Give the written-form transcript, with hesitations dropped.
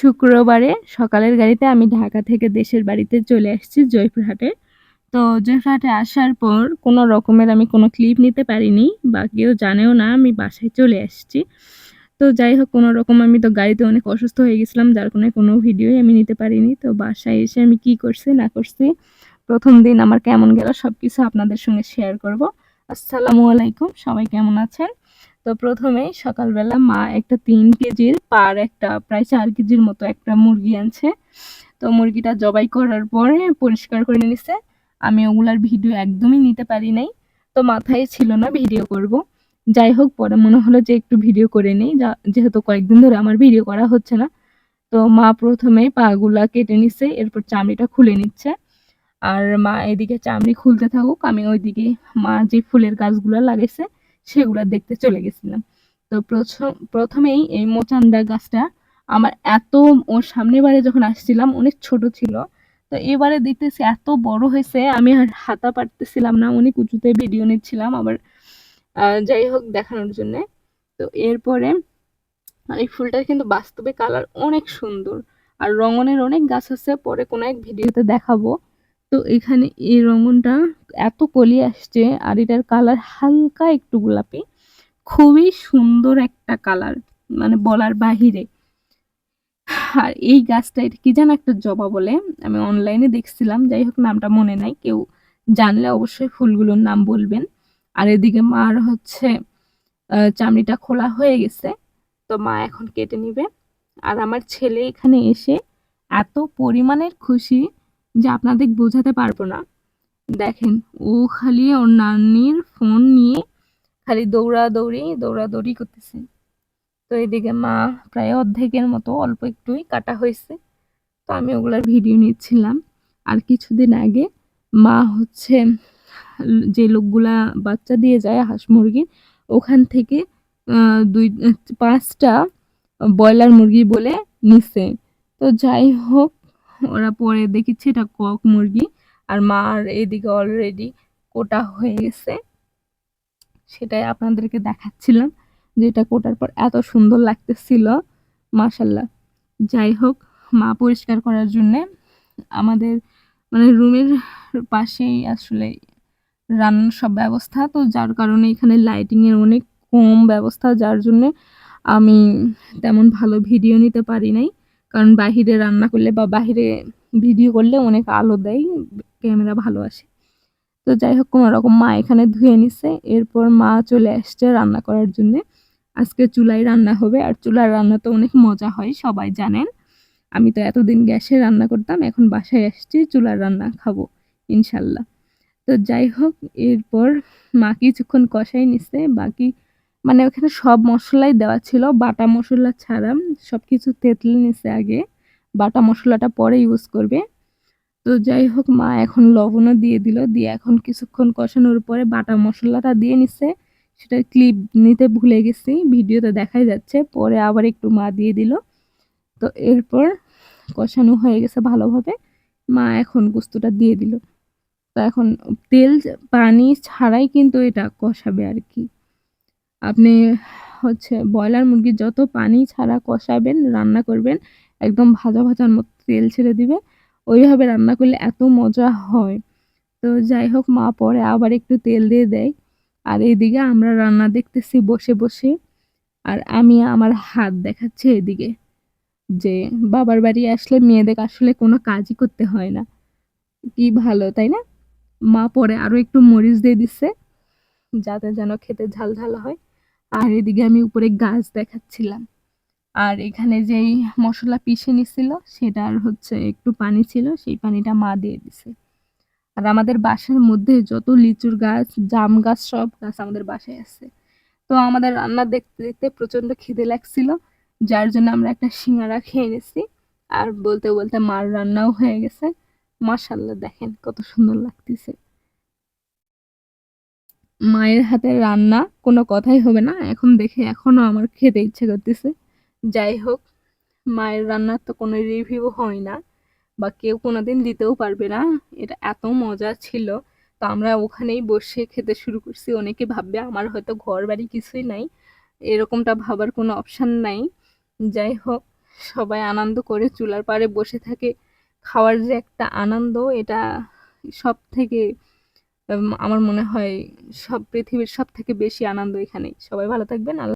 শুক্রবারে সকালের গাড়িতে আমি ঢাকা থেকে দেশের বাড়িতে চলে আসছি জয়পুরহাটে। তো জয়পুরহাটে আসার পর কোনো রকমের আমি কোনো ক্লিপ নিতে পারিনি বা কেউ জানেও না আমি বাসায় চলে আসছি। তো যাই হোক, কোনো রকম আমি তো গাড়িতে অনেক অসুস্থ হয়ে গেছিলাম, যার কোনো ভিডিওই আমি নিতে পারিনি। তো বাসায় এসে আমি কি করছি না করছি, প্রথম দিন আমার কেমন গেল সবকিছু আপনাদের সঙ্গে শেয়ার করব। আসসালামু আলাইকুম, সবাই কেমন আছেন? তো প্রথমেই সকালবেলা মা একটা 3 কেজির পার একটা প্রায় 4 কেজির মতো একটা মুরগি আনছে। তো মুরগিটা জবাই করার পরে পরিষ্কার করে নিছে। আমি ওগুলার ভিডিও একদমই নিতে পারি নাই, তো মাথায় ছিল না ভিডিও করব। যাই হোক, পরে মনে হলো যে একটু ভিডিও করে নিই, যেহেতু কয়েকদিন ধরে আমার ভিডিও করা হচ্ছে না। তো মা প্রথমেই পাগুলা কেটে নিচ্ছে, এরপর চামড়িটা খুলে নিচ্ছে। আর মা এদিকে চামড়ি খুলতে থাকুক, আমি ওইদিকে মা যে ফুলের গাছগুলো লাগাইছে সেগুলা দেখতে চলে গেছিলাম। তো প্রথমেই এই মোচান্দা গাছটা আমার এত, ওর সামনের বারে যখন আসছিলাম অনেক ছোট ছিল, তো এবারে দেখতেছি এত বড় হয়েছে, আমি আর হাতা পারতেছিলাম না, অনেক উঁচুতে ভিডিও নিচ্ছিলাম আবার যাই হোক দেখানোর জন্য। তো এরপরে এই ফুলটার কিন্তু বাস্তবে কালার অনেক সুন্দর, আর রঙনের অনেক গাছ আছে, পরে কোনো এক ভিডিওতে দেখাবো। তো এখানে এই রঙনটা এত কলি আসছে, আর এটার কালার হালকা একটু গোলাপি, খুবই সুন্দর একটা কালার, মানে বলার বাহিরে। আর এই গাছটা, এটা কি যেন একটা জবা বলে, আমি অনলাইনে দেখছিলাম, যাই হোক নামটা মনে নাই, কেউ জানলে অবশ্যই ফুলগুলোর নাম বলবেন। আর এদিকে মার হচ্ছে চামড়িটা খোলা হয়ে গেছে, তো মা এখন কেটে নিবে। আর আমার ছেলে এখানে এসে এত পরিমাণের খুশি যে আপনাদের বোঝাতে পারবো না। দেখেন, ও খালি ওর নানির ফোন নিয়ে খালি দৌড়াদৌড়ি করতেছে। তো এদিকে মা প্রায় অর্ধেকের মতো, অল্প একটুই কাটা হয়েছে, তো আমি ওগুলার ভিডিও নিচ্ছিলাম। আর কিছুদিন আগে মা হচ্ছে যে লোকগুলা বাচ্চা দিয়ে যায় হাঁস মুরগি, ওখান থেকে 5টা ব্রয়লার মুরগি বলে নিছে। তো যাই হোক, ওরা পরে দেখেছি এটা কক মুরগি, আর মার এদিকে অলরেডি কোটা হয়ে গেছে, সেটাই আপনাদেরকে দেখাচ্ছিলাম, যে এটা কোটার পর এত সুন্দর লাগতেছিল, মাশাল্লাহ। যাই হোক, মা পরিষ্কার করার জন্যে আমাদের মানে রুমের পাশেই আসলে রান্নার সব ব্যবস্থা, তো যার কারণে এখানে লাইটিং এর অনেক কম ব্যবস্থা, যার জন্য আমি তেমন ভালো ভিডিও নিতে পারি নাই। কারণ বাহিরে রান্না করলে বা বাহিরে ভিডিও করলে অনেক আলো দেয়, ক্যামেরা ভালো আসে। তো যাই হোক, কোনো রকম মা এখানে ধুয়ে নিছে, এরপর মা চলে আসছে রান্না করার জন্য। আজকে চুলায় রান্না হবে, আর চুলার রান্না তো অনেক মজা হয়, সবাই জানেন। আমি তো এতদিন গ্যাসে রান্না করতাম, এখন বাসায় আসছি চুলার রান্না খাবো ইনশাল্লাহ। তো যাই হোক, এরপর মা কিছুক্ষণ কষাই নিছে, বাকি মানে ওখানে সব মশলাই দেওয়া ছিল, বাটা মশলা ছাড়া সবকিছু থেতলে নিছে আগে, বাটা মশলাটা পরে ইউজ করবে। তো যাই হোক, মা এখন লবণও দিয়ে দিল, দিয়ে এখন কিছুক্ষণ কষানোর পরে বাটা মশলাটা দিয়ে নিছে, সেটা ক্লিপ নিতে ভুলে গেছি, ভিডিওতে দেখাই যাচ্ছে, পরে আবার একটু মা দিয়ে দিল। তো এরপর কষানো হয়ে গেছে ভালোভাবে, মা এখন গোস্তটা দিয়ে দিল। তো এখন তেল পানি ছাড়াই কিন্তু এটা কষাবে আর কি। আপনি হচ্ছে ব্রয়লার মুরগি যত পানি ছাড়া কষাবেন, রান্না করবেন, একদম ভাজা ভাজার মতো তেল ছেড়ে দিবে, ওইভাবে রান্না করলে এত মজা হয়। তো যাই হোক, মা পরে আবার একটু তেল দিয়ে দেয়, আর এইদিকে আমরা রান্না দেখতেছি বসে বসে, আর আমি আমার হাত দেখাচ্ছি এদিকে, যে বাবার বাড়ি আসলে মেয়েদের আসলে কোনো কাজই করতে হয় না, কি ভালো তাই না? মা পরে আরো একটু মরিচ দিয়ে দিচ্ছে, যাতে যেন খেতে ঝাল ঝাল হয়। আর এদিকে আমি উপরে গাছ দেখাচ্ছিলাম, আর এখানে যেই মশলা পিষে নিছিল সেটার হচ্ছে একটু পানি ছিল, সেই পানিটা মা দিয়ে দিছে। আর আমাদের বাসার মধ্যে যত লিচুর গাছ, জাম গাছ, সব গাছ আমাদের বাসায় আছে। তো আমাদের রান্না দেখতে দেখতে প্রচন্ড খিদে লাগছিল, যার জন্য আমরা একটা সিঙ্গারা খেয়ে নিছি। আর বলতে বলতে মার রান্নাও হয়ে গেছে, মাশাল্লাহ দেখেন কত সুন্দর লাগতেছে। মায়ের হাতের রান্না কোনো কথাই হবে না, এখন দেখে এখনো আমার খেতে ইচ্ছে করতেছে। যাই হোক, মায়ের রান্নার তো কোনো রিভিউ হয় না, বা কেউ কোনোদিন দিতেও পারবে না, এটা এত মজা ছিল। তো আমরা ওখানেই বসে খেতে শুরু করছি, অনেকে ভাববে আমার হয়তো ঘর বাড়ি কিছুই নাই, এরকমটা ভাবার কোনো অপশান নাই। যাই হোক, সবাই আনন্দ করে চুলার পাড়ে বসে থাকে। খাওয়ার যে একটা আনন্দ, এটা সব থেকে আমার মনে হয় পৃথিবীর সব থেকে বেশি আনন্দ এখানেই। সবাই ভালো থাকবেন।